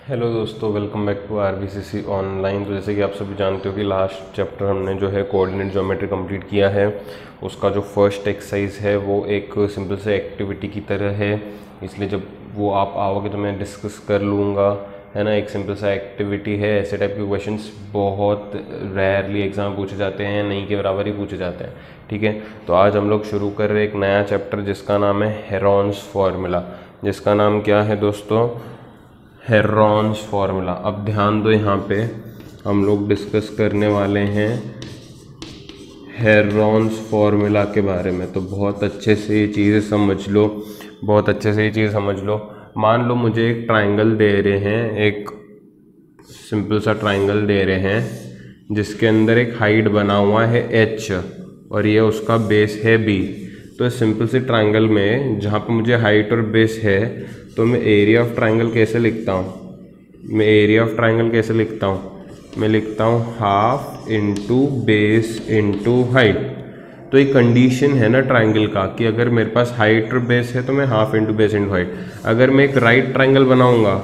Hello दोस्तों, welcome back to आरबीसीसी online. तो जैसे कि आप सभी जानते हो कि लास्ट चैप्टर हमने जो है कोऑर्डिनेट ज्योमेट्री कंप्लीट किया है। उसका जो फर्स्ट एक्सरसाइज है वो एक सिंपल से एक्टिविटी की तरह है, इसलिए जब वो आप आओगे तो मैं डिस्कस कर लूँगा, है ना। एक सिंपल सा एक्टिविटी है। ऐसे टाइप के क्वेश्चंस बहुत रेयरली एग्जाम पूछे जाते हैं, नहीं के बराबर ही पूछे जाते हैं, ठीक है। तो आज हम लोग शुरू कर रहे हैं एक नया चैप्टर जिसका नाम है हेरॉन्स फार्मूला। जिसका नाम क्या है दोस्तों? Heron's formula. अब ध्यान दो, यहाँ पे हम लोग डिस्कस करने वाले हैं हेरॉन्स फार्मूला के बारे में। तो बहुत अच्छे से ये चीज़ें समझ लो, बहुत अच्छे से ये चीज़ समझ लो। मान लो मुझे एक ट्राइंगल दे रहे हैं, एक सिंपल सा ट्राइंगल दे रहे हैं जिसके अंदर एक हाइट बना हुआ है h और ये उसका बेस है b। तो इस सिंपल से ट्राइंगल में जहाँ पे मुझे हाइट और बेस है, तो मैं एरिया ऑफ ट्राइंगल कैसे लिखता हूँ? मैं एरिया ऑफ ट्राइंगल कैसे लिखता हूँ? मैं लिखता हूँ half into base into height. तो एक कंडीशन है ना ट्राइंगल का कि अगर मेरे पास हाइट और बेस है तो मैं half into base into height. अगर मैं एक राइट ट्राइंगल बनाऊंगा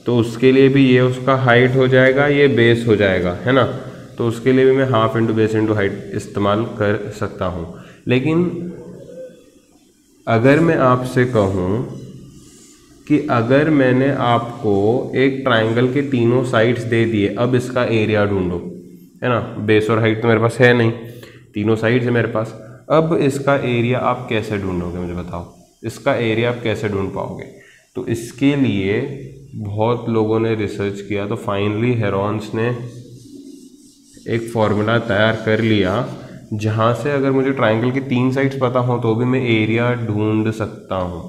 तो उसके लिए भी ये उसका हाइट हो जाएगा, ये बेस हो जाएगा, है ना। तो उसके लिए भी मैं half into base into height इस्तेमाल कर सकता हूँ। लेकिन अगर मैं आपसे कहूँ कि अगर मैंने आपको एक ट्राइंगल के तीनों साइड्स दे दिए, अब इसका एरिया ढूंढो, है ना। बेस और हाइट तो मेरे पास है नहीं, तीनों साइड्स है मेरे पास। अब इसका एरिया आप कैसे ढूंढोगे? मुझे बताओ, इसका एरिया आप कैसे ढूंढ पाओगे? तो इसके लिए बहुत लोगों ने रिसर्च किया, तो फाइनली हेरॉन्स ने एक फॉर्मूला तैयार कर लिया जहाँ से अगर मुझे ट्राइंगल की तीन साइड्स पता हो तो भी मैं एरिया ढूंढ सकता हूँ,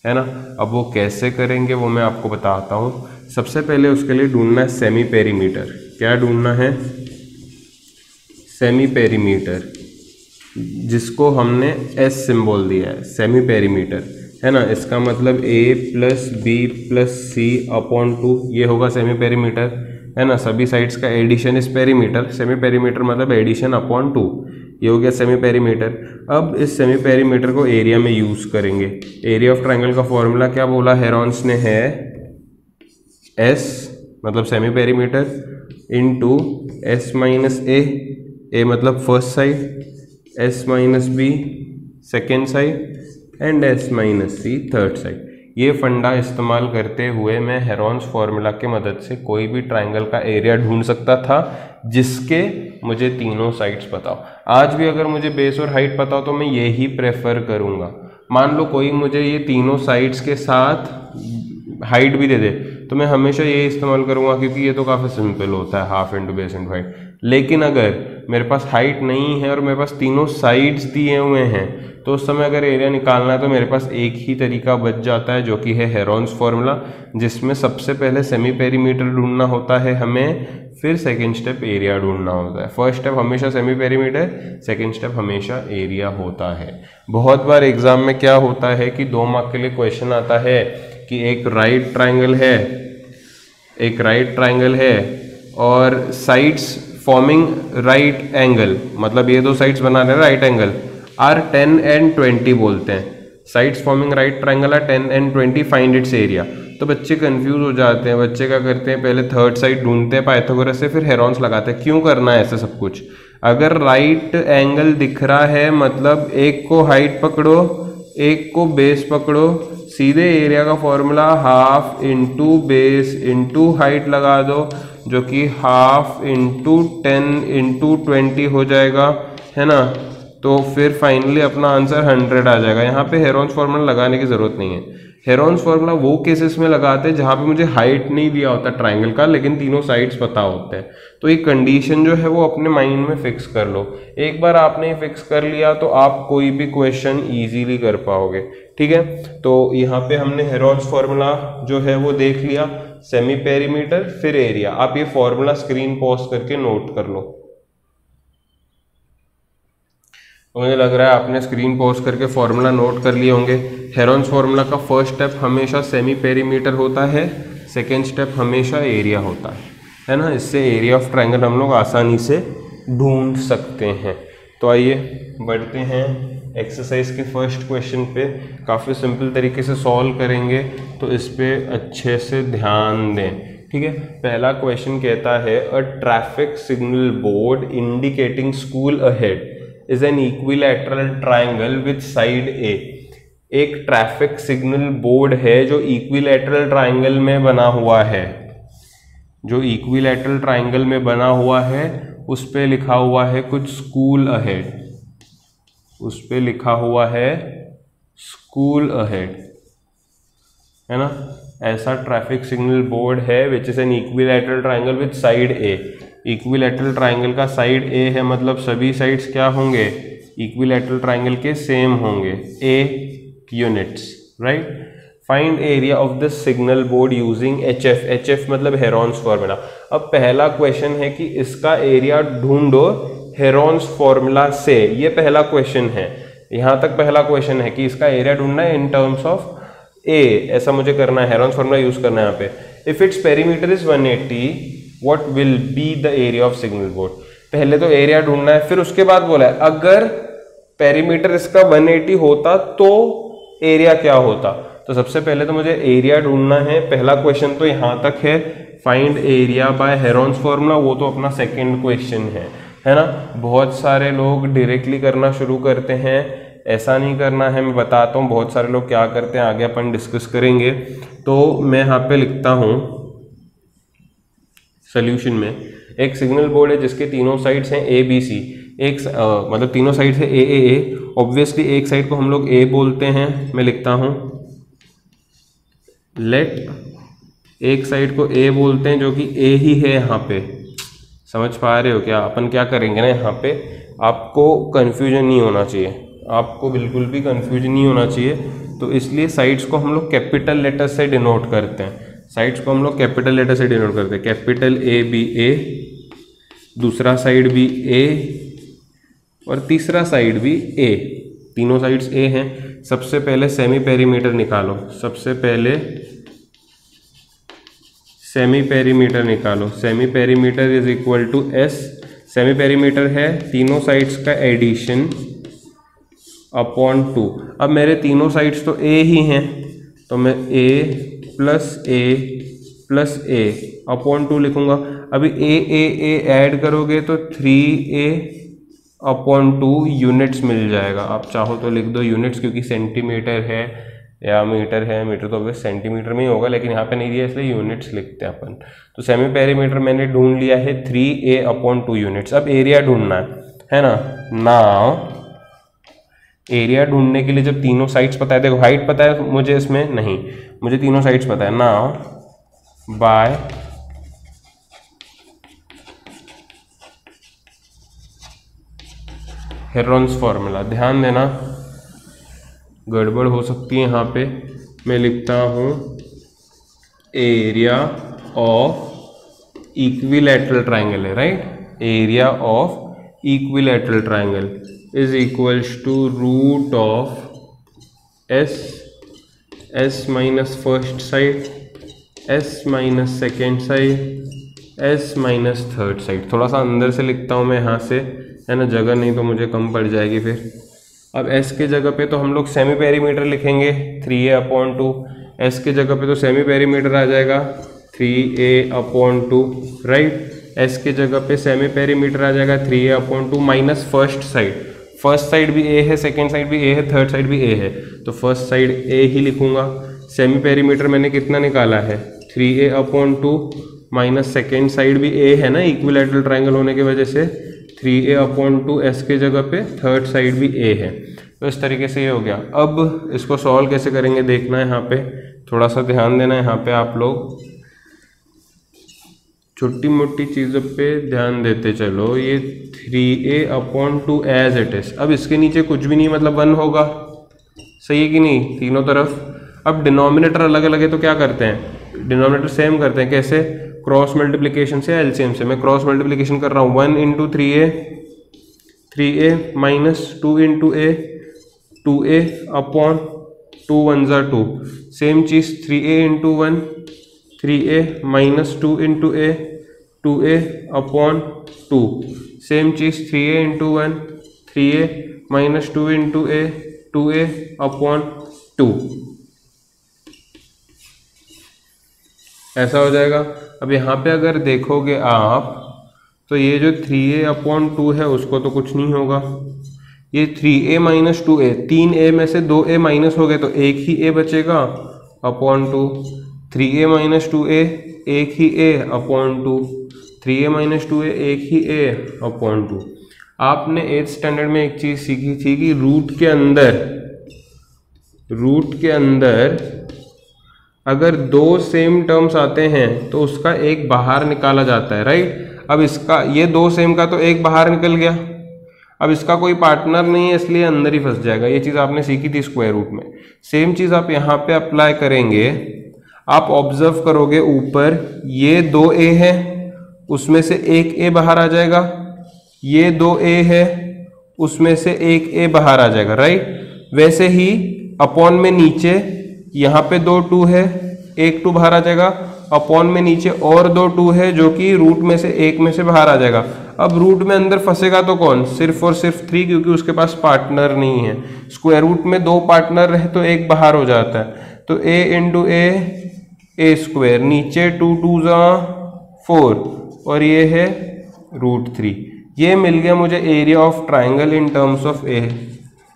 है ना। अब वो कैसे करेंगे वो मैं आपको बताता हूँ। सबसे पहले उसके लिए ढूंढना है सेमी पेरीमीटर। क्या ढूंढना है? सेमी पेरीमीटर, जिसको हमने एस सिंबल दिया है, सेमी पेरीमीटर, है ना। इसका मतलब a plus b plus c upon 2, ये होगा सेमी पेरीमीटर, है ना। सभी साइड्स का addition is perimeter, semi perimeter मतलब एडिशन अपॉन 2, ये हो गया सेमी पेरीमीटर। अब इस सेमी पेरीमीटर को एरिया में यूज करेंगे। एरिया ऑफ ट्राइंगल का फॉर्मूला क्या बोला हेरॉन्स ने? है एस मतलब semi perimeter into S minus A मतलब first side, S minus B second side and S minus C third side. ये फंडा इस्तेमाल करते हुए मैं हेरॉन्स फार्मूला की मदद से कोई भी ट्राइंगल का एरिया ढूंढ सकता था जिसके मुझे तीनों साइड्स पता हो। आज भी अगर मुझे बेस और हाइट पता हो तो मैं यही प्रेफर करूंगा। मान लो कोई मुझे ये तीनों साइड्स के साथ हाइट भी दे दे तो मैं हमेशा ये इस्तेमाल करूंगा, क्योंकि ये तो काफ़ी सिंपल होता है, half into base into height. लेकिन अगर मेरे पास हाइट नहीं है और मेरे पास तीनों साइड्स दिए हुए हैं तो उस समय अगर एरिया निकालना है तो मेरे पास एक ही तरीका बच जाता है, जो कि है हेरॉन्स फार्मूला, जिसमें सबसे पहले सेमी पेरीमीटर ढूंढना होता है हमें, फिर सेकेंड स्टेप एरिया ढूंढना होता है। फर्स्ट स्टेप हमेशा सेमी पेरीमीटर, सेकेंड स्टेप हमेशा एरिया होता है। बहुत बार एग्जाम में क्या होता है कि 2 मार्क के लिए क्वेश्चन आता है कि एक राइट ट्राइंगल है और साइड्स फॉर्मिंग राइट एंगल, मतलब ये दो साइड्स बना रहे हैं राइट एंगल, आर 10 and 20 बोलते हैं। Sides forming right triangle are 10 and 20, find its area. तो बच्चे कंफ्यूज हो जाते हैं। बच्चे क्या करते हैं, पहले थर्ड साइड ढूंढते हैं पाइथागोरस से, फिर हेरॉन्स लगाते हैं। क्यों करना है ऐसे सब कुछ? अगर राइट एंगल दिख रहा है मतलब एक को हाइट पकड़ो, एक को बेस पकड़ो, सीधे एरिया का formula half into base into height लगा दो, जो कि हाफ इंटू 10 इंटू 20 हो जाएगा, है ना। तो फिर फाइनली अपना आंसर 100 आ जाएगा। यहाँ पे हेरॉन्स फार्मूला लगाने की जरूरत नहीं है। हेरॉन्स फार्मूला वो केसेस में लगाते हैं जहाँ पे मुझे हाइट नहीं दिया होता ट्राइंगल का, लेकिन तीनों साइड्स पता होते हैं। तो ये कंडीशन जो है वो अपने माइंड में फिक्स कर लो। एक बार आपने फिक्स कर लिया तो आप कोई भी क्वेश्चन इजीली कर पाओगे, ठीक है। तो यहाँ पे हमने हेरॉन्स फार्मूला जो है वो देख लिया, सेमी पेरीमीटर फिर एरिया। आप ये फॉर्मूला स्क्रीन पॉज करके नोट कर लो। मुझे लग रहा है आपने स्क्रीन पॉज करके फॉर्मूला नोट कर लिए होंगे। हेरॉन्स फार्मूला का फर्स्ट स्टेप हमेशा सेमी पेरीमीटर होता है, सेकेंड स्टेप हमेशा एरिया होता है ना। इससे एरिया ऑफ ट्राइंगल हम लोग आसानी से ढूंढ सकते हैं। तो आइए बढ़ते हैं एक्सरसाइज के फर्स्ट क्वेश्चन पे काफ़ी सिंपल तरीके से सॉल्व करेंगे, तो इस पे अच्छे से ध्यान दें, ठीक है। पहला क्वेश्चन कहता है a traffic signal board indicating school ahead is an equilateral triangle with side A. एक ट्रैफिक सिग्नल बोर्ड है जो इक्विलैटरल ट्राइंगल में बना हुआ है, जो इक्विलैटरल ट्राइंगल में बना हुआ है, उस पे लिखा हुआ है कुछ स्कूल अहेड, उस पे लिखा हुआ है स्कूल अहेड, है ना। ऐसा ट्रैफिक सिग्नल बोर्ड है which is an equilateral triangle with side A. Equilateral triangle का साइड ए है, मतलब सभी साइड्स क्या होंगे, इक्विलैटरल ट्राइंगल के सेम होंगे, a units, right. Find area of the signal board using HF। HF मतलब हेरॉन्स फॉर्मूला। अब पहला क्वेश्चन है कि इसका एरिया ढूंढो हेरॉन्स फॉर्मूला से, ये पहला क्वेश्चन है। यहां तक पहला क्वेश्चन है कि इसका एरिया ढूंढना है इन टर्म्स ऑफ ए, ऐसा मुझे करना है, हेरॉन्स फॉर्मूला यूज करना है यहाँ पे। If its perimeter is 180 what will be the area of signal board. पहले तो एरिया ढूंढना है, फिर उसके बाद बोला है अगर पेरीमीटर इसका 180 होता तो एरिया क्या होता। तो सबसे पहले तो मुझे एरिया ढूंढना है, पहला क्वेश्चन तो यहां तक है, find area bye Heron's formula, वो तो अपना सेकंड क्वेश्चन है ना। बहुत सारे लोग डायरेक्टली करना शुरू करते हैं, ऐसा नहीं करना है, मैं बताता हूँ बहुत सारे लोग क्या करते हैं, आगे अपन डिस्कस करेंगे। तो मैं यहाँ पे लिखता हूँ सोल्यूशन में, एक सिग्नल बोर्ड है जिसके तीनों साइड्स हैं ए बी सी, एक मतलब तीनों साइड है ए। ऑब्वियसली एक साइड को हम लोग ए बोलते हैं, मैं लिखता हूँ लेट, एक साइड को ए बोलते हैं जो कि ए ही है यहाँ पे, समझ पा रहे हो क्या। अपन क्या करेंगे ना, यहाँ पे आपको कंफ्यूजन नहीं होना चाहिए, आपको बिल्कुल भी कंफ्यूजन नहीं होना चाहिए, तो इसलिए साइड्स को हम लोग कैपिटल लेटर से डिनोट करते हैं, साइड्स को हम लोग कैपिटल लेटर से डिनोट करते हैं। कैपिटल ए बी ए, दूसरा साइड भी ए और तीसरा साइड भी ए, तीनों साइड्स ए हैं। सबसे पहले सेमी पेरीमीटर निकालो, सबसे पहले सेमी पेरीमीटर निकालो। Semi perimeter is equal to s, semi perimeter है तीनों साइड्स का एडिशन अपॉन 2। अब मेरे तीनों साइड्स तो ए ही हैं, तो मैं ए प्लस ए अपॉन 2 लिखूंगा। अभी ए ऐड करोगे तो 3a अपॉन 2 यूनिट्स मिल जाएगा। आप चाहो तो लिख दो यूनिट्स, क्योंकि सेंटीमीटर है या मीटर है, मीटर तो बस सेंटीमीटर में ही होगा, लेकिन यहाँ पे नहीं दिया इसलिए यूनिट्स लिखते हैं अपन। तो सेमी पेरीमीटर मैंने ढूंढ लिया है 3a अपॉन 2 यूनिट्स। अब एरिया ढूंढना है ना। नाउ एरिया ढूंढने के लिए जब तीनों साइड्स पता है, देखो हाइट पता है मुझे, इसमें नहीं, मुझे तीनों साइड्स पता है। नाउ बाय हेरॉन्स फॉर्मूला, ध्यान देना गड़बड़ हो सकती है यहाँ पे। मैं लिखता हूँ एरिया ऑफ इक्विलैटरल ट्राइंगल है, right. Area of equilateral triangle is equals to root of s minus first side, S minus second side, S minus third side. थोड़ा सा अंदर से लिखता हूँ मैं यहाँ से, है ना, जगह नहीं तो मुझे कम पड़ जाएगी फिर। अब s के जगह पे तो हम लोग सेमी पेरीमीटर लिखेंगे 3a अपॉन 2, s के जगह पे तो सेमी पेरीमीटर आ जाएगा 3a अपॉन 2, राइट। s के जगह पे सेमी पेरीमीटर आ जाएगा 3a upon 2 minus first side, first side भी a है, सेकेंड साइड भी a है, थर्ड साइड भी a है, तो फर्स्ट साइड a ही लिखूंगा। सेमी पेरीमीटर मैंने कितना निकाला है 3a upon 2 minus second side भी a है ना, इक्विलैटरल ट्राइंगल होने की वजह से 3a अपॉन 2, s के जगह पे थर्ड साइड भी a है। तो इस तरीके से ये हो गया। अब इसको सॉल्व कैसे करेंगे देखना है, यहाँ पे थोड़ा सा ध्यान देना है। यहाँ पे आप लोग छोटी मोटी चीज़ों पे ध्यान देते चलो। ये 3a upon 2 as it is, अब इसके नीचे कुछ भी नहीं, मतलब 1 होगा, सही है कि नहीं, तीनों तरफ। अब डिनोमिनेटर अलग अलग है तो क्या करते हैं, डिनोमिनेटर सेम करते हैं। कैसे, क्रॉस मल्टीप्लिकेशन से, एलसीएम से। मैं क्रॉस मल्टीप्लिकेशन कर रहा हूँ, 1 into 3a minus 2 into a, 2a upon 2 1 ज़ा 2। Same cheese 3a into 1, 3a minus 2 into a, 2a upon 2। Same cheese 3a into 1, 3a -2 into A 2a upon 2, ऐसा हो जाएगा। अब यहाँ पे अगर देखोगे आप तो ये जो 3a अपॉन 2 है उसको तो कुछ नहीं होगा, ये 3a माइनस 2a, 3a में से 2a माइनस हो गए तो एक ही a बचेगा अपॉन 2, 3a माइनस 2a एक ही a upon 2, 3a minus 2a एक ही a अपॉन 2। आपने 8th स्टैंडर्ड में एक चीज़ सीखी थी कि रूट के अंदर अगर दो सेम टर्म्स आते हैं तो उसका एक बाहर निकाला जाता है, राइट। अब इसका ये दो सेम का तो एक बाहर निकल गया, अब इसका कोई पार्टनर नहीं है इसलिए अंदर ही फंस जाएगा। ये चीज़ आपने सीखी थी स्क्वायर रूट में। सेम चीज़ आप यहाँ पे अप्लाई करेंगे। आप ऑब्जर्व करोगे ऊपर ये 2a है, उसमें से एक a बाहर आ जाएगा, ये 2a है, उसमें से एक a बाहर आ जाएगा, राइट। वैसे ही अपॉन में नीचे यहाँ पे 2 2 है, एक 2 बाहर आ जाएगा, अपॉन में नीचे और 2 2 है जो कि रूट में से एक में से बाहर आ जाएगा। अब रूट में अंदर फंसेगा तो कौन, सिर्फ और सिर्फ 3, क्योंकि उसके पास पार्टनर नहीं है। स्क्वायर रूट में 2 पार्टनर रहे तो एक बाहर हो जाता है, तो a इंटू ए स्क्वायर, नीचे 2 2 4 और ये है √3। ये मिल गया मुझे area of triangle in terms of A.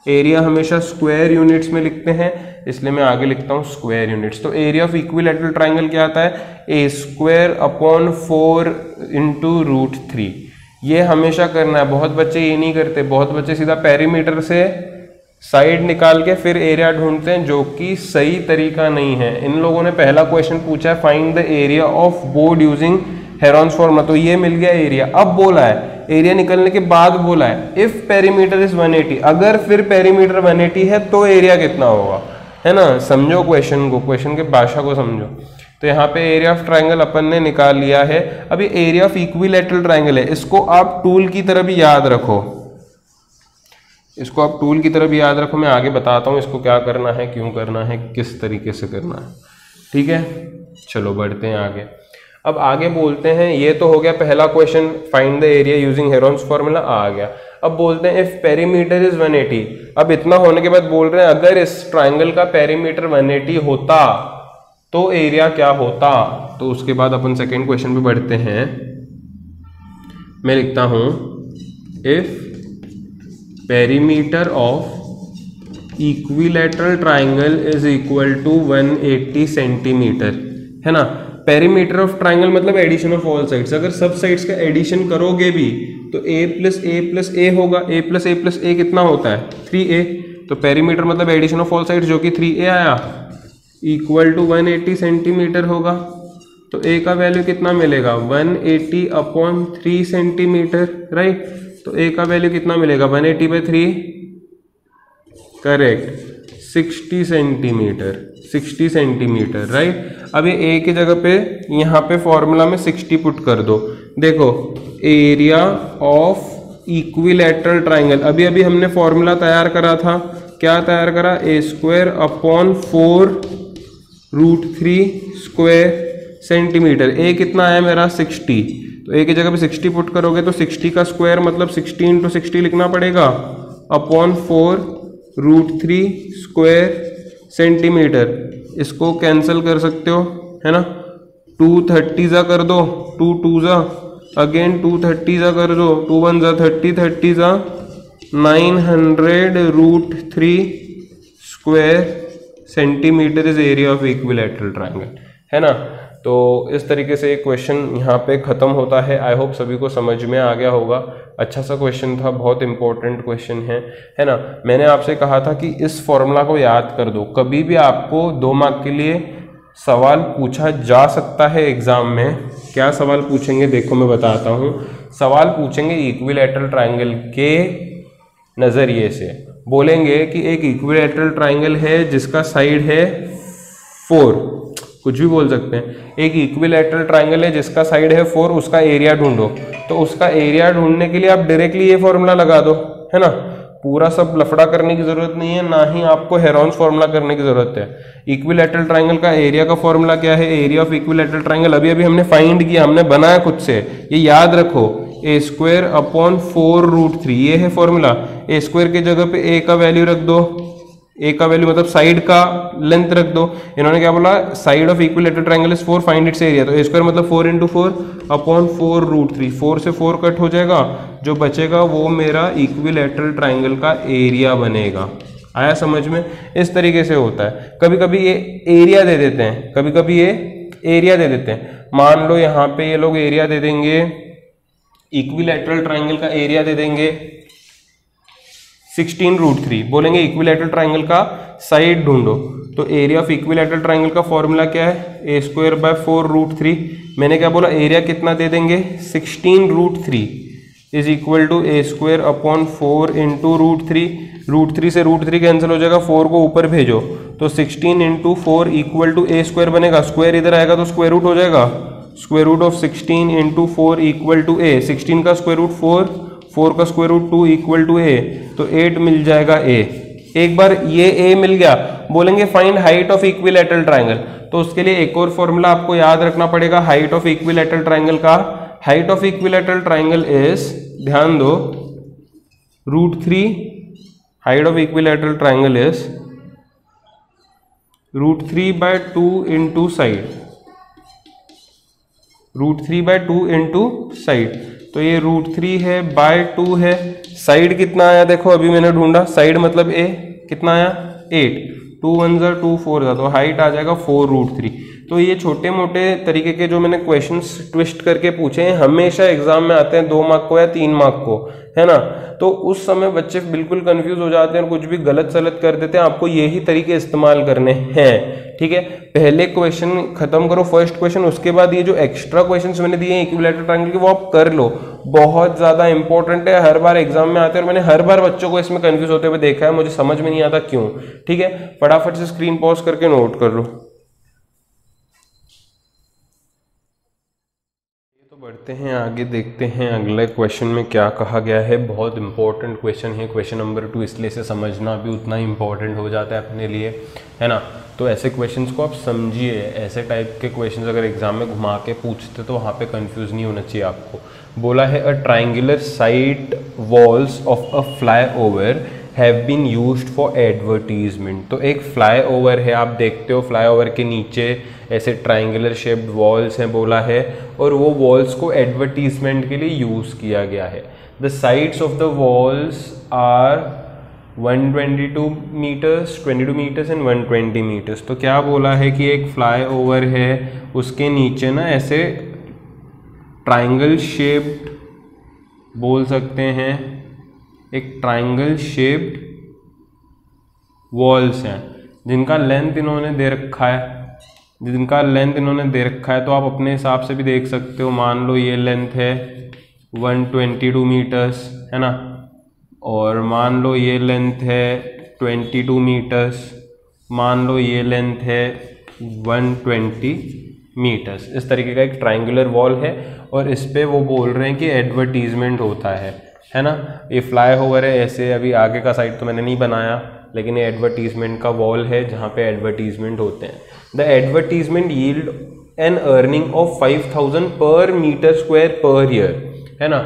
Area हमेशा स्क्वायर यूनिट्स में लिखते हैं इसलिए मैं आगे लिखता हूँ स्क्वायर यूनिट्स। तो एरिया ऑफ इक्विलैटरल ट्राइंगल क्या आता है, ए स्क्वायर अपॉन 4 इंटू √3। ये हमेशा करना है, बहुत बच्चे ये नहीं करते, बहुत बच्चे सीधा पेरीमीटर से साइड निकाल के फिर एरिया ढूंढते हैं, जो कि सही तरीका नहीं है। इन लोगों ने पहला क्वेश्चन पूछा है find the area of board using Heron's formula, तो ये मिल गया एरिया। अब बोला है एरिया निकलने के बाद बोला है इफ पेरीमीटर इज 180, अगर फिर पेरीमीटर 180 है तो एरिया कितना होगा, है ना। समझो क्वेश्चन को, क्वेश्चन के भाषा को समझो। तो यहाँ पे एरिया ऑफ ट्राइंगल अपन ने निकाल लिया है। अभी एरिया ऑफ इक्विलैटरल ट्राइंगल है, इसको आप टूल की तरह भी याद रखो, इसको आप टूल की तरह भी याद रखो। मैं आगे बताता हूँ इसको क्या करना है, क्यों करना है, किस तरीके से करना है, ठीक है। चलो बढ़ते हैं आगे। अब आगे बोलते हैं, ये तो हो गया पहला question, find the area using Heron's formula आ गया। अब बोलते हैं इफ पेरीमीटर इज 180। अब इतना होने के बाद बोल रहे हैं अगर इस ट्राइंगल का पेरीमीटर 180 होता तो एरिया क्या होता। तो उसके बाद अपन सेकेंड क्वेश्चन पे बढ़ते हैं। मैं लिखता हूं if perimeter of equilateral triangle is equal to 180 centimetre, है ना। पेरीमीटर ऑफ ट्राइंगल मतलब एडिशन ऑफ ऑल साइड्स। अगर सब साइड्स का एडिशन करोगे भी तो a प्लस a होगा, a प्लस a कितना होता है 3a। तो पेरीमीटर मतलब एडिशन ऑफ ऑल साइड्स जो कि 3a आया इक्वल टू 180 सेंटीमीटर होगा। तो a का वैल्यू कितना मिलेगा 180 अपॉन 3 सेंटीमीटर, राइट। तो a का वैल्यू कितना मिलेगा 180/3, करेक्ट 60 सेंटीमीटर, राइट। अब ये a की जगह पे यहाँ पे फॉर्मूला में 60 पुट कर दो। देखो एरिया ऑफ इक्विलैटरल ट्राइंगल, अभी हमने फॉर्मूला तैयार करा था, क्या तैयार करा, a square upon 4 √3 square centimetre. a कितना है मेरा 60, तो a की जगह पे 60 पुट करोगे तो 60 का स्क्वायर मतलब 60 इंटू 60 लिखना पड़ेगा अपॉन 4 √3 स्क्वायर सेंटीमीटर। इसको कैंसिल कर सकते हो, है ना। 2 30 कर दो, 2 2 अगेन 2 30 कर दो, 2 1 30 30 900 √3 square centimetre is area of equilateral triangle, है ना। तो इस तरीके से क्वेश्चन यहाँ पे ख़त्म होता है। आई होप सभी को समझ में आ गया होगा। अच्छा सा क्वेश्चन था, बहुत इंपॉर्टेंट क्वेश्चन है ना। मैंने आपसे कहा था कि इस फॉर्मूला को याद कर दो। कभी भी आपको 2 मार्क के लिए सवाल पूछा जा सकता है एग्जाम में। क्या सवाल पूछेंगे देखो मैं बताता हूँ। सवाल पूछेंगे इक्विलैटरल ट्राइंगल के नज़रिए से। बोलेंगे कि एक इक्विलैटरल ट्राइंगल है जिसका साइड है 4, कुछ भी बोल सकते हैं। एक इक्विलैटरल ट्राइंगल है जिसका साइड है 4, उसका एरिया ढूंढो। तो उसका एरिया ढूंढने के लिए आप डायरेक्टली ये फॉर्मूला लगा दो, है ना। पूरा सब लफड़ा करने की जरूरत नहीं है, ना ही आपको हेरोन्स फॉर्मूला करने की जरूरत है। इक्विलैटरल ट्राइंगल का एरिया का फॉर्मूला क्या है, एरिया ऑफ इक्विलैटरल ट्राइंगल अभी अभी हमने फाइंड किया, हमने बनाया खुद से, ये याद रखो, ए स्क्वायर अपॉन 4√3, ये है फॉर्मूला। ए स्क्वायर की जगह पे ए का वैल्यू रख दो, ए का वैल्यू मतलब साइड का लेंथ रख दो। इन्होंने क्या बोला, side of equilateral triangle is 4, find its area, तो ए स्क्वायर मतलब 4 × 4 अपॉन 4√3, 4 से 4 कट हो जाएगा, जो बचेगा वो मेरा इक्विलैटरल ट्राइंगल का एरिया बनेगा। आया समझ में? इस तरीके से होता है। कभी कभी ये एरिया दे देते हैं, कभी कभी ये एरिया दे देते हैं। मान लो यहाँ पे ये लोग एरिया दे देंगे, इक्विलैटरल ट्राइंगल का एरिया दे देंगे 16√3, बोलेंगे इक्विलैटरल ट्राइंगल का साइड ढूंढो, तो एरिया ऑफ इक्विलैटरल ट्राइंगल का फॉर्मूला क्या है, ए स्क्वायर बाय 4√3। मैंने क्या बोला, एरिया कितना दे देंगे, 16√3 is equal to A square upon 4 × √3। √3 से √3 कैंसिल हो जाएगा, 4 को ऊपर भेजो, तो 16 × 4 इक्वल टू ए स्क्वायर बनेगा, स्क्वायर इधर आएगा तो स्क्वायर रूट हो जाएगा, square root of 16 × 4 equal to A, 16 का स्क्वायर रूट 4, 4 का square root 2 equal to A, तो 8 मिल जाएगा ए। एक बार ये ए मिल गया, बोलेंगे find height of equilateral triangle, तो उसके लिए एक और फॉर्मूला आपको याद रखना पड़ेगा हाइट ऑफ इक्विलैटरल ट्राइंगल का। Height of equilateral triangle is, ध्यान दो, √3, height of equilateral triangle is √3/2 × side, √3/2 × side, तो ये √3 है बाय 2 है। साइड कितना आया देखो, अभी मैंने ढूंढा, साइड मतलब ए कितना आया 8, 2 1 ज़ा 2 4 ज़ा, तो हाइट आ जाएगा 4√3। तो ये छोटे मोटे तरीके के जो मैंने क्वेश्चंस ट्विस्ट करके पूछे हैं, हमेशा एग्जाम में आते हैं 2 मार्क को या 3 मार्क को, है ना। तो उस समय बच्चे बिल्कुल कंफ्यूज हो जाते हैं और कुछ भी गलत सलत कर देते हैं। आपको यही तरीके इस्तेमाल करने हैं, ठीक है। पहले क्वेश्चन खत्म करो, फर्स्ट क्वेश्चन, उसके बाद ये जो एक्स्ट्रा क्वेश्चंस मैंने दिए हैं इक्विलैटरल ट्रायंगल के, वो आप कर लो, बहुत ज्यादा इंपॉर्टेंट है, हर बार एग्जाम में आते हैं और मैंने हर बार बच्चों को इसमें कंफ्यूज होते हुए देखा है, मुझे समझ में नहीं आता क्यों, ठीक है। फटाफट से स्क्रीन पॉज करके नोट कर लो। बढ़ते हैं आगे, देखते हैं अगले क्वेश्चन में क्या कहा गया है। बहुत इंपॉर्टेंट क्वेश्चन है, क्वेश्चन नंबर 2, इसलिए इसे समझना भी उतना ही इंपॉर्टेंट हो जाता है अपने लिए, है ना। तो ऐसे क्वेश्चंस को आप समझिए, ऐसे टाइप के क्वेश्चंस अगर एग्जाम में घुमा के पूछते तो वहाँ पे कंफ्यूज नहीं होना चाहिए आपको। बोला है a triangular side walls of a flyover have been used for advertisement. तो एक फ्लाई ओवर है, आप देखते हो फ्लाई ओवर के नीचे ऐसे ट्राइंगुलर शेप्ड वॉल्स हैं बोला है, और वो वॉल्स को एडवर्टीजमेंट के लिए यूज़ किया गया है। The sides of the walls are 122 metres, 22 metres and 120 metres. तो क्या बोला है कि एक फ्लाई ओवर है, उसके नीचे ना ऐसे ट्राइंगल शेप्ड बोल सकते हैं, एक ट्राइंगल शेप्ड वॉल्स हैं जिनका लेंथ इन्होंने दे रखा है, तो आप अपने हिसाब से भी देख सकते हो। मान लो ये लेंथ है 122 मीटर्स, है ना, और मान लो ये लेंथ है 22 मीटर्स, मान लो ये लेंथ है 120 मीटर्स। इस तरीके का एक ट्राइंगुलर वॉल है और इस पे वो बोल रहे हैं कि एडवर्टीजमेंट होता है ना। ये फ्लाई ओवर है ऐसे, अभी आगे का साइड तो मैंने नहीं बनाया, लेकिन ये एडवर्टीजमेंट का वॉल है जहाँ पे एडवर्टीजमेंट होते हैं। The advertisement yield an earning of 5000 per metre square per year, है ना।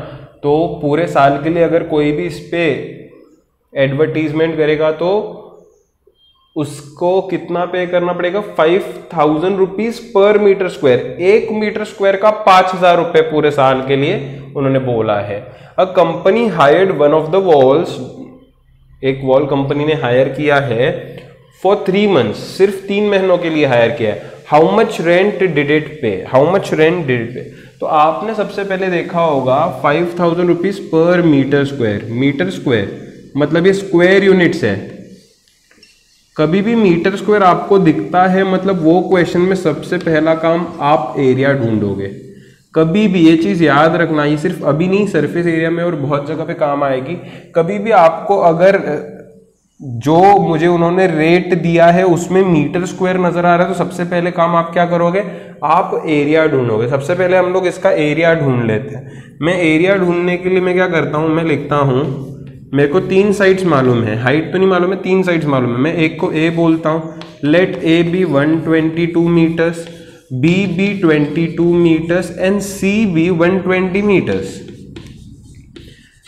तो पूरे साल के लिए अगर कोई भी इस पे एडवर्टीजमेंट करेगा तो उसको कितना पे करना पड़ेगा, 5000 rupees per metre square. 1 metre square का 5000 रुपए पूरे साल के लिए उन्होंने बोला है। अ company hired one of the walls, एक वॉल कंपनी ने हायर किया है फॉर 3 मंथ्स, सिर्फ 3 महीनों के लिए हायर किया है। How much rent did it pay, how much rent did it pay. तो आपने सबसे पहले देखा होगा 5000 rupees per metre square, metre square मतलब ये स्क्वायर यूनिट्स है। कभी भी मीटर स्क्वायर आपको दिखता है मतलब वो क्वेश्चन में सबसे पहला काम आप एरिया ढूंढोगे। कभी भी ये चीज याद रखना, ये सिर्फ अभी नहीं, सरफेस एरिया में और बहुत जगह पे काम आएगी। कभी भी आपको अगर जो मुझे उन्होंने रेट दिया है उसमें मीटर स्क्वायर नजर आ रहा है तो सबसे पहले काम आप क्या करोगे, आप एरिया ढूंढोगे। सबसे पहले हम लोग इसका एरिया ढूंढ लेते हैं। मैं एरिया ढूंढने के लिए मैं क्या करता हूं, मैं लिखता हूं मेरे को 3 साइड्स मालूम है, हाइट तो नहीं मालूम है, 3 साइड्स मालूम है। मैं एक को ए बोलता हूँ, let a be 122 metres, b be 22 metres and c be 120 metres.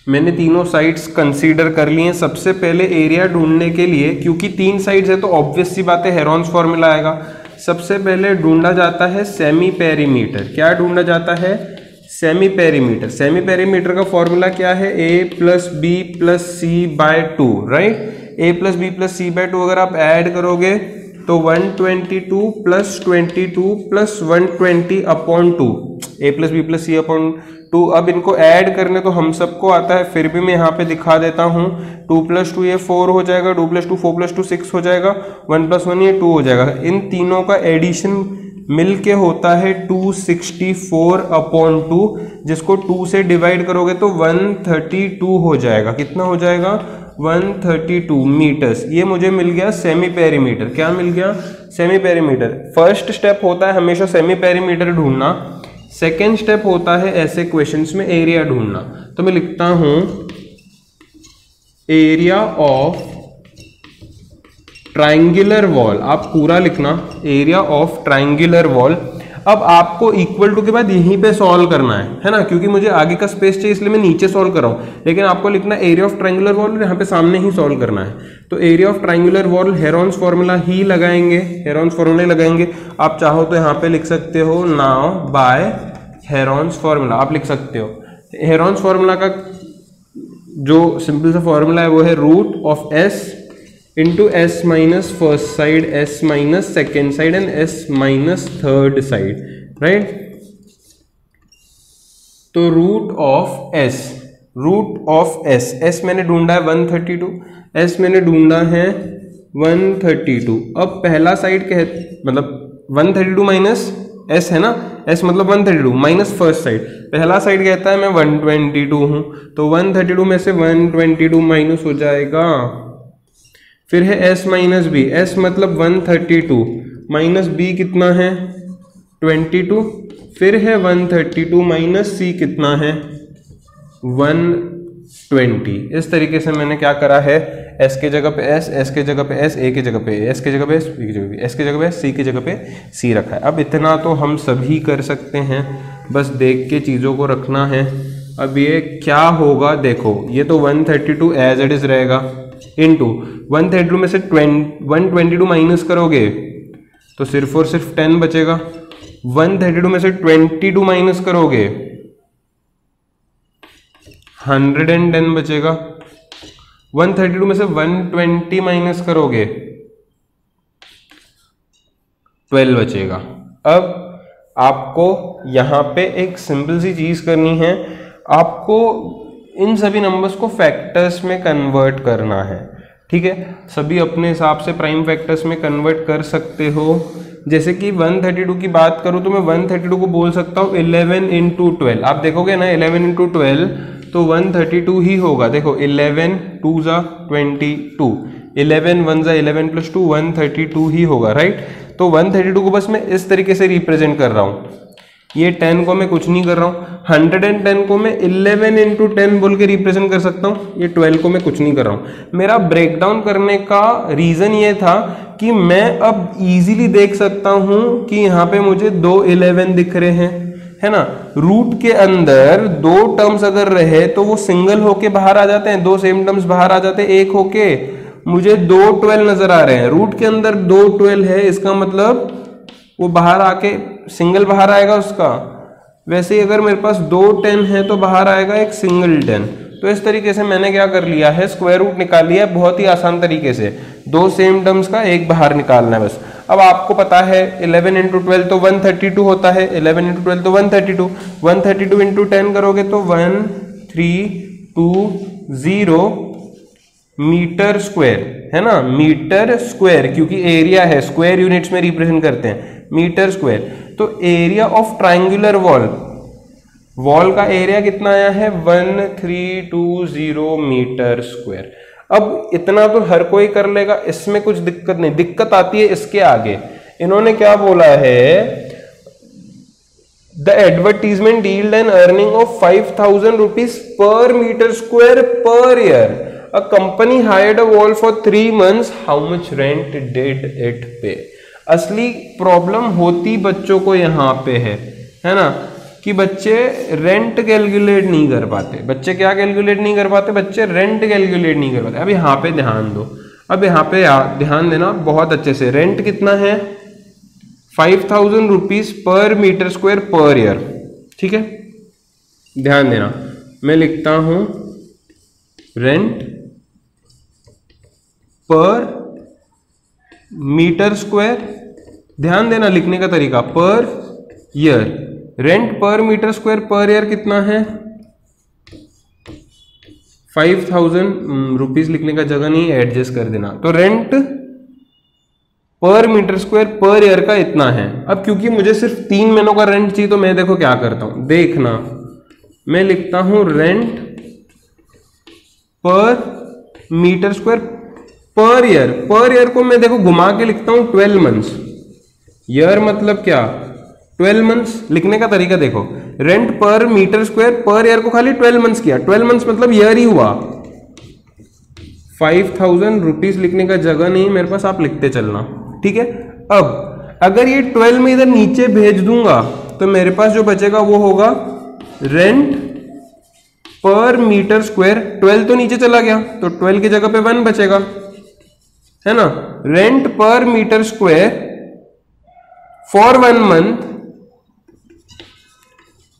मैंने तीनों साइड्स कंसीडर कर लिए हैं। सबसे पहले एरिया ढूंढने के लिए, क्योंकि 3 साइड्स है तो ऑब्वियस सी बात है हेरॉन्स फॉर्मूला आएगा। सबसे पहले ढूंढा जाता है सेमी पेरीमीटर। क्या ढूंढा जाता है? Semi perimeter. सेमी पेरीमीटर का फॉर्मूला क्या है? ए प्लस बी प्लस सी बाय 2, राइट। ए प्लस बी प्लस सी बाय 2 अगर आप ऐड करोगे तो 122 प्लस 22 प्लस 120 अपॉन 2, ए plus b plus c upon 2। अब इनको ऐड करने तो हम सबको आता है, फिर भी मैं यहाँ पे दिखा देता हूँ। 2 + 2 ये 4 हो जाएगा, 2 + 2 4 + 2 6 हो जाएगा, 1 + 1 ये 2 हो जाएगा। इन तीनों का एडिशन मिल के होता है 264 अपॉन 2, जिसको 2 से डिवाइड करोगे तो 132 हो जाएगा। कितना हो जाएगा? 132 मीटर्स। ये मुझे मिल गया सेमी पेरीमीटर। क्या मिल गया? Semi perimeter. फर्स्ट स्टेप होता है हमेशा सेमी पेरीमीटर ढूंढना। सेकेंड स्टेप होता है ऐसे क्वेश्चंस में एरिया ढूंढना। तो मैं लिखता हूं एरिया ऑफ ट्रायंगुलर वॉल। आप पूरा लिखना, एरिया ऑफ ट्रायंगुलर वॉल। अब आपको इक्वल टू के बाद यहीं पे सॉल्व करना है ना, क्योंकि मुझे आगे का स्पेस चाहिए इसलिए मैं नीचे सॉल्व कर रहा हूं, लेकिन आपको लिखना एरिया ऑफ ट्रायंगुलर वॉल और यहाँ पे सामने ही सॉल्व करना है। तो area of triangular wall Heron's formula ही लगाएंगे, हेरॉन्स फॉर्मूला लगाएंगे। आप चाहो तो यहाँ पे लिख सकते हो नाउ बाय हेरॉन्स फॉर्मूला, आप लिख सकते हो। हेरॉन्स फॉर्मूला का जो सिंपल सा फॉर्मूला है वो है root of s into S minus first side, S minus second side and S minus third side, right. तो रूट ऑफ एस, एस मैंने ढूंढा है 132, एस मैंने ढूंढा है 132। अब पहला साइड मतलब 132 माइनस एस है ना, एस मतलब 132 माइनस फर्स्ट साइड। पहला साइड कहता है मैं 122 हूं, तो 132 में से 122 माइनस हो जाएगा। फिर है s माइनस बी, एस मतलब 132 माइनस बी कितना है 22, फिर है 132 माइनस सी कितना है 120। इस तरीके से मैंने क्या करा है, s के जगह पे s, s के जगह पे s, a के जगह पे a, s के जगह पे s, b के जगह पे s के जगह पे c के जगह पे c रखा है। अब इतना तो हम सभी कर सकते हैं, बस देख के चीज़ों को रखना है। अब ये क्या होगा देखो, ये तो 132 एज इट इज रहेगा इनटू 132 में से 122 माइनस करोगे तो सिर्फ और सिर्फ 10 बचेगा। 132 में से 22 माइनस करोगे 110 बचेगा। 132 में से 120 माइनस करोगे 12 बचेगा। अब आपको यहां पे एक सिंपल सी चीज करनी है, आपको इन सभी नंबर्स को फैक्टर्स में कन्वर्ट करना है, ठीक है। सभी अपने हिसाब से प्राइम फैक्टर्स में कन्वर्ट कर सकते हो। जैसे कि 132 की बात करूं तो मैं 132 को बोल सकता हूं 11 × 12। आप देखोगे ना 11 × 12 तो 132 ही होगा। देखो 11 2 ज़ा 22, 11 1 ज़ा 11 + 2 132 ही होगा, राइट। तो 132 को बस मैं इस तरीके से रिप्रेजेंट कर रहा हूं। ये 10 को मैं कुछ नहीं कर रहा हूँ। 110 को मैं 11 × 10 बोल के रिप्रेजेंट कर सकता हूँ। ये 12 को मैं कुछ नहीं कर रहा हूँ। मेरा ब्रेकडाउन करने का रीजन ये था कि मैं अब इजीली देख सकता हूँ कि यहाँ पे मुझे 2 11 दिख रहे हैं, है ना। रूट के अंदर 2 टर्म्स अगर रहे तो वो सिंगल होके बाहर आ जाते हैं, 2 सेम टर्म्स बाहर आ जाते हैं एक होके। मुझे 2 12 नजर आ रहे हैं, रूट के अंदर 2 12 है, इसका मतलब वो बाहर आके सिंगल बाहर आएगा उसका। वैसे ही अगर मेरे पास 2 10 है तो बाहर आएगा एक सिंगल 10। तो इस तरीके से मैंने क्या कर लिया है, स्क्वायर रूट निकाल लिया है बहुत ही आसान तरीके से। 2 सेम टर्म्स का एक बाहर निकालना है बस। अब आपको पता है 11 × 12 तो 132 होता है, 11 × 12 तो 132, 132 × 10 करोगे तो 1320 मीटर स्क्वायर, है ना, मीटर स्क्वायर, क्योंकि एरिया है, स्क्वायर यूनिट्स में रिप्रेजेंट करते हैं, मीटर स्क्वायर। तो एरिया ऑफ ट्रायंगुलर वॉल का एरिया कितना आया है 1320 मीटर स्क्वायर। अब इतना तो हर कोई कर लेगा, इसमें कुछ दिक्कत नहीं। दिक्कत आती है इसके आगे। इन्होंने क्या बोला है, the advertisement yield an earning of 5000 rupees per metre square per year. A company hired a wall for 3 months, how much rent did it pay. असली प्रॉब्लम होती बच्चों को यहाँ पे है ना, कि बच्चे रेंट कैलकुलेट नहीं कर पाते। बच्चे क्या कैलकुलेट नहीं कर पाते? बच्चे रेंट कैलकुलेट नहीं कर पाते। अब यहाँ पे ध्यान दो, अब यहाँ पे ध्यान देना बहुत अच्छे से। रेंट कितना है? 5000 rupees per metre square per year, ठीक है। ध्यान देना, मैं लिखता हूं रेंट पर मीटर स्क्वायर, ध्यान देना लिखने का तरीका, per year. Rent per metre square per year कितना है? 5000 रुपीज लिखने का जगह नहीं, एडजस्ट कर देना। तो rent per metre square per year का इतना है। अब क्योंकि मुझे सिर्फ 3 महीनों का रेंट चाहिए, तो मैं देखो क्या करता हूं, देखना, मैं लिखता हूं rent per metre square per year. Per year को मैं देखो घुमा के लिखता हूं 12 months। ईयर मतलब क्या? 12 months। लिखने का तरीका देखो, rent per metre square per year को खाली 12 months किया। 12 months मतलब ईयर ही हुआ। 5000 रुपीज लिखने का जगह नहीं मेरे पास, आप लिखते चलना, ठीक है। अब अगर ये 12 में इधर नीचे भेज दूंगा तो मेरे पास जो बचेगा वो होगा रेंट पर मीटर स्क्वायर। 12 तो नीचे चला गया, तो 12 की जगह पे 1 बचेगा, है ना। Rent per metre square for 1 month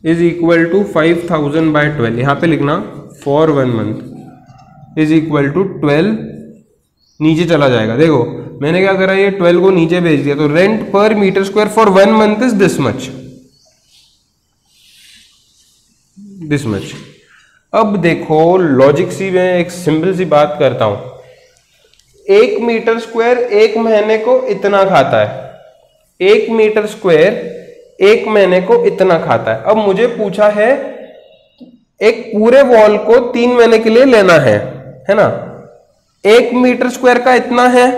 is equal to 5000/12। यहां पे लिखना for 1 month is equal to 12, नीचे चला जाएगा। देखो मैंने क्या करा, ये 12 को नीचे भेज दिया, तो rent per metre square for 1 month is this much, this much. अब देखो लॉजिक सी में एक सिंपल सी बात करता हूं, 1 मीटर स्क्वायर 1 महीने को इतना खाता है। 1 मीटर स्क्वायर 1 महीने को इतना खाता है। अब मुझे पूछा है एक पूरे वॉल को 3 महीने के लिए लेना है ना। 1 मीटर स्क्वायर का इतना है,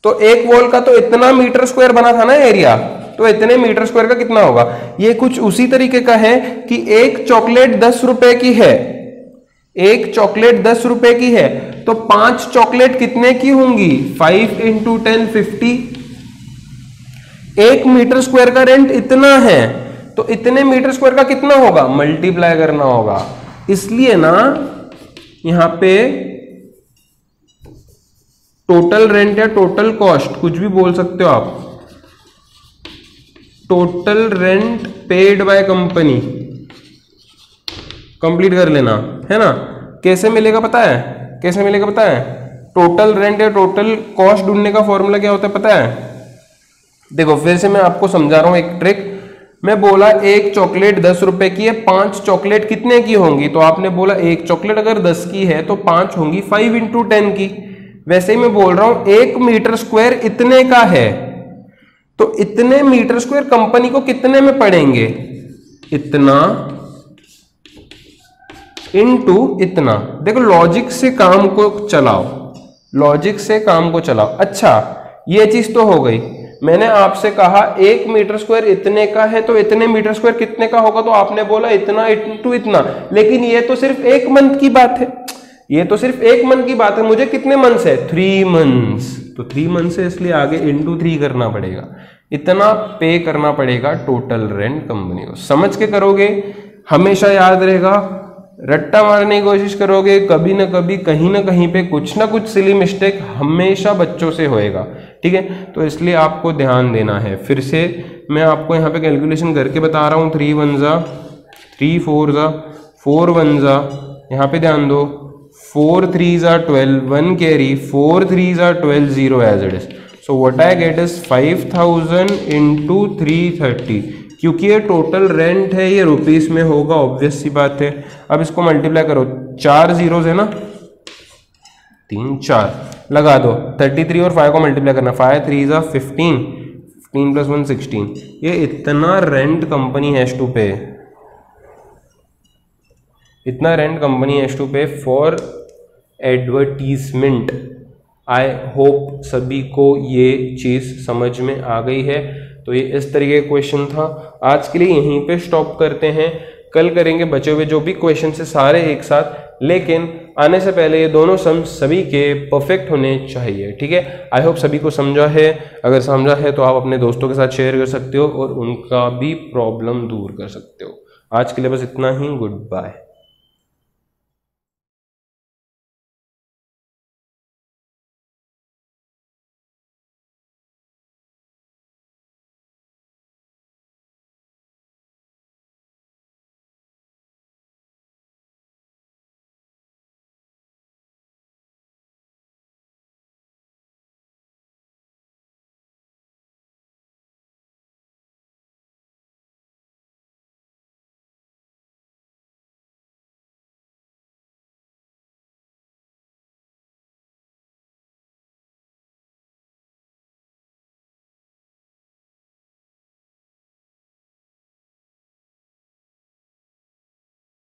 तो एक वॉल का तो इतना मीटर स्क्वायर बना था ना एरिया, तो इतने मीटर स्क्वायर का कितना होगा। ये कुछ उसी तरीके का है कि एक चॉकलेट 10 रुपए की है, एक चॉकलेट 10 रुपए की है, तो 5 चॉकलेट कितने की होंगी? 5 × 10 50। 1 मीटर स्क्वायर का रेंट इतना है, तो इतने मीटर स्क्वायर का कितना होगा? मल्टीप्लाई करना होगा। इसलिए ना यहां पे टोटल रेंट या टोटल कॉस्ट कुछ भी बोल सकते हो आप, total rent paid by company complete कर लेना, है ना। कैसे मिलेगा पता है? कैसे मिलेगा पता है? टोटल रेंट या टोटल कॉस्ट ढूंढने का फॉर्मूला क्या होता है पता है? देखो फिर से मैं आपको समझा रहा हूं एक ट्रिक। मैं बोला एक चॉकलेट 10 रुपए की है, 5 चॉकलेट कितने की होंगी? तो आपने बोला एक चॉकलेट अगर 10 की है तो 5 होंगी 5 × 10 की। वैसे ही मैं बोल रहा हूं 1 मीटर स्क्वायर इतने का है, तो इतने मीटर स्क्वायर कंपनी को कितने में पड़ेंगे? इतना इनटू इतना। देखो लॉजिक से काम को चलाओ, लॉजिक से काम को चलाओ। अच्छा ये चीज तो हो गई। मैंने आपसे कहा 1 मीटर स्क्वायर इतने का है, तो इतने मीटर स्क्वायर कितने का होगा? तो आपने बोला इतना इनटू इतना। लेकिन ये तो सिर्फ 1 मंथ की बात है, ये तो सिर्फ 1 मंथ की बात है। मुझे कितने मंथ्स है? 3 मंथ्स। तो 3 मंथ्स है, इसलिए आगे इनटू 3 करना पड़ेगा। इतना पे करना पड़ेगा टोटल रेंट कंपनी को। समझ के करोगे हमेशा याद रहेगा। रट्टा मारने की कोशिश करोगे कभी ना कभी कहीं ना कहीं पे कुछ ना कुछ सिली मिस्टेक हमेशा बच्चों से होएगा, ठीक है। तो इसलिए आपको ध्यान देना है। फिर से मैं आपको यहाँ पे कैलकुलेशन करके बता रहा हूँ। 3 1 जा 3 4 जा 4 1 जा, यहाँ पे ध्यान दो, 4 3 जा 12, 1 कैरी, 4 3 जा 12, 0 as it is. So what I get is 5000 × 330। क्योंकि ये टोटल रेंट है, ये रुपीस में होगा, ऑब्वियस सी बात है। अब इसको मल्टीप्लाई करो, 4 जीरोस है ना, 3 4 लगा दो। 33 और 5 को मल्टीप्लाई करना, 5 3 जा 15, 15 + 1 16। ये इतना रेंट कंपनी हैज टू पे, इतना रेंट कंपनी हैज टू पे फॉर एडवर्टीजमेंट। आई होप सभी को ये चीज समझ में आ गई है। तो ये इस तरीके का क्वेश्चन था। आज के लिए यहीं पे स्टॉप करते हैं, कल करेंगे बचे हुए जो भी क्वेश्चन है सारे एक साथ। लेकिन आने से पहले ये दोनों सम सभी के परफेक्ट होने चाहिए। ठीक है, आई होप सभी को समझा है। अगर समझा है तो आप अपने दोस्तों के साथ शेयर कर सकते हो और उनका भी प्रॉब्लम दूर कर सकते हो। आज के लिए बस इतना ही, गुड बाय।